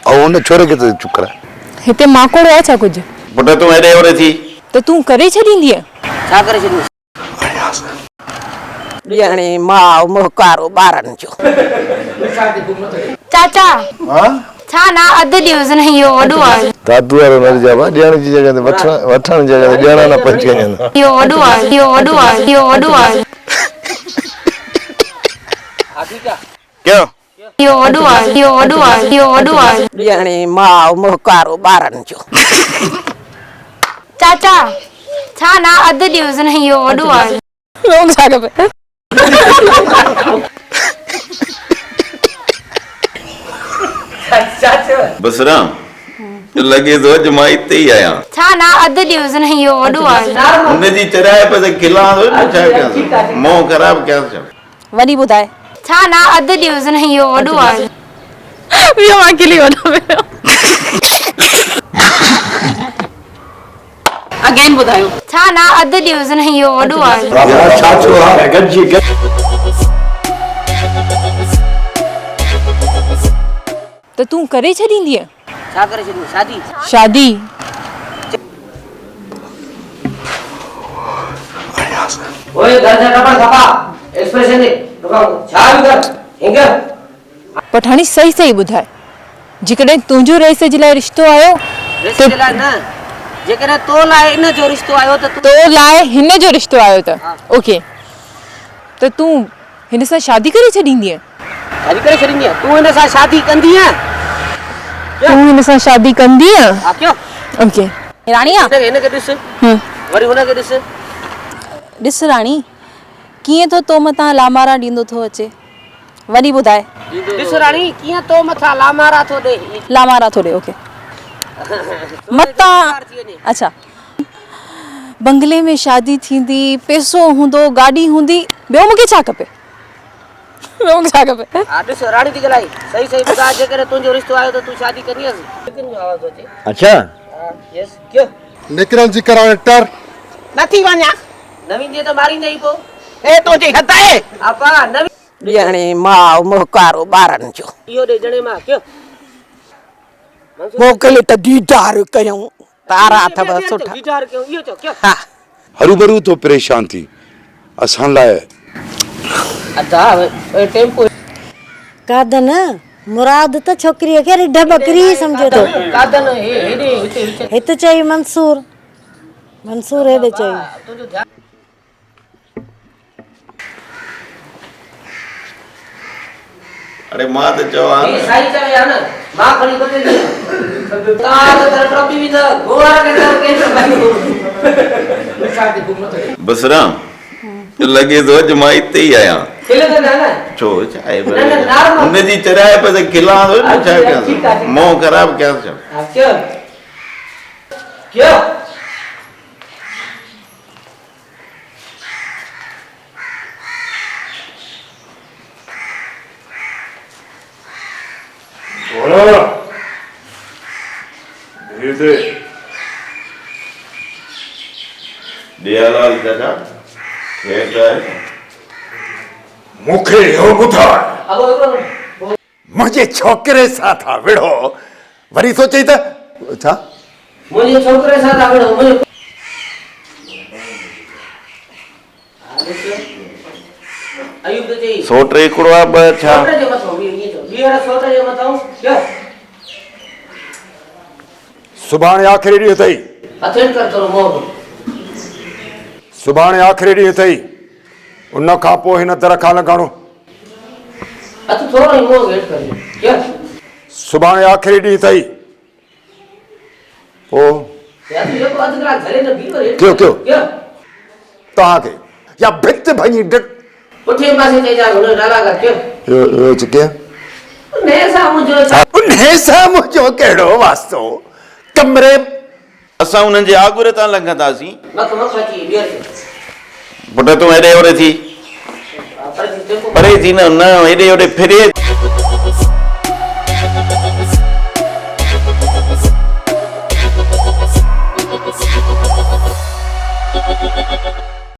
और उन छोरे के चुप करा हिते माकोड़ है छा कुछ पुट तूं हेॾे होरे थी तो तू करे छॾींदी छा करे छॾी ॼणे मां मोहकारो ॿारनि जो चाचा हां छा ना अधु ॾियोसि न इहो वॾो आहे दादू वारो न जावा ॾियण जी जगह ते वठण जगह ते ॾियण न पंच कयनि इहो वॾो आहे इहो वॾो आहे इहो वॾो आहे क्यों इहो वॾो आहे इहो वॾो आहे इहो वॾो आहे ॼणे मां मोहकारो ॿारनि जो चाचा छा ना अधु ॾियोसि न इहो वॾो आहे लोग छा खपे बसराम लॻे थो अॼु मां हिते ई आहियां छा ना अधु ॾियोसि न इहो वॾो आहे हुनजी चराए पे त खिलां थो न छा कयां मोह ख़राब कयां छा वरी ॿुधाए छा ना अधु ॾियोसि न इहो वॾो आहे ॿियो अकेली वञो अगेन ॿुधायो छा ना अधु ॾियोसि न इहो वॾो आहे यार छा छो है गजी तो तू करे छॾींदी छा करे छॾी शादी शादी ओए घर जा कपड़ा सफा एक्सप्रेशन दे छा कर हिंग पठाणी सही सही ॿुधाए जेकॾहिं तुंहिंजो रईस जे लाइ रिश्तो आयो रिश्ते लाइ न जेकॾहिं तो लाइ इन जो रिश्तो आयो त तो लाइ हिन जो रिश्तो आयो त ओके त तूं हिन सां शादी करे छॾींदीअ शादी करे छॾींदी तूं हिन सां शादी कंदी आहे तूं हिन सां शादी कंदीअ हा क्यों ओके राणीअ हिनखे ॾिस वरी हुनखे ॾिस ॾिस राणी कीअं थो तो मथां लामारा ॾींदो थो अचे वरी ॿुधाए ॾिस राणी कीअं तो मथां लामारा थो ॾे लामारा थो ॾे ओके मतां अच्छा बंगले में शादी थींदी पैसो हूंदो गाॾी हूंदी ॿियो मूंखे छा खपे ॿियो मूंखे छा खपे हा ॾिस राणी थी ॻाल्हाई सही सही ॿुधाए जेकॾहिं तुंहिंजो रिश्तो आयो त तूं शादी कंदीअसि लेकिन जो आवाज़ अचे अच्छा हा यस क्यों निकरण जी करावे टर नथी वञा नवीन जे त मारींदे ई पोइ ए तुंहिंजी हद आहे आपा नवीन ॼणे मां मोहकारो ॿारनि जो इहो ॾे ॼणे मां क्यों मोकिले त दीदार कयूं तारा अथव सुठा दीदार कयूं इहो चओ क्यों हा हरूभरू तो परेशान थी असां लाइ अच्छा टेम्पो कादन मुराद त छोकिरीअ खे रिढ बकरी सम्झो तो कादन हेॾे हिते हिते चई मंसूर मंसूर हेॾे चई अरे मां त चवां साईं चवे न मां खणी कोते ता त ट्रॉफी बि त गोवारा के तर के बसराम लॻे थो अॼु मां हिते ई आहियां खेले त न छो छा आहे हुनजी चराए पे त खिलां थो न छा कयां मोह ख़राब कयां छा क्यों क्यों दयालाल चाचा कहता है मुखे हो बुधा अब मुझे छोकरे साथ आ विड़ो वरी सोचे त छा मुझे छोकरे साथ आवड़ो मुझे अयुब तो चई सोटे हिकिड़ो आहे ॿ छा छोकरे जे मथो ये जो बीहर छोकरे जे मथो क्या सुभाणे आखिरी ॾींहुं अथई अथेन कर थोरो मोह सुभाणे आखिरी ॾींहुं अथई उन खां पोइ हिन तरह खां लॻाणो अत थोरो ही मोह वेट कर क्या सुभाणे आखिरी ॾींहुं अथई पोइ यार ये को अदरा घरे न बीवर क्यों क्यों क्या तव्हांखे या भित भञी पुठे पासे ते जा हुन डाला कर क्यों चुके ने सा मुझो उन्हें सां मुंहिंजो कहिड़ो वास्तो कमरे असां हुननि जे आगुर तां लंघंदासीं मत मत अची बीहर पुट तूं हेॾे होरे थी परे थी न हेॾे होरे फिरे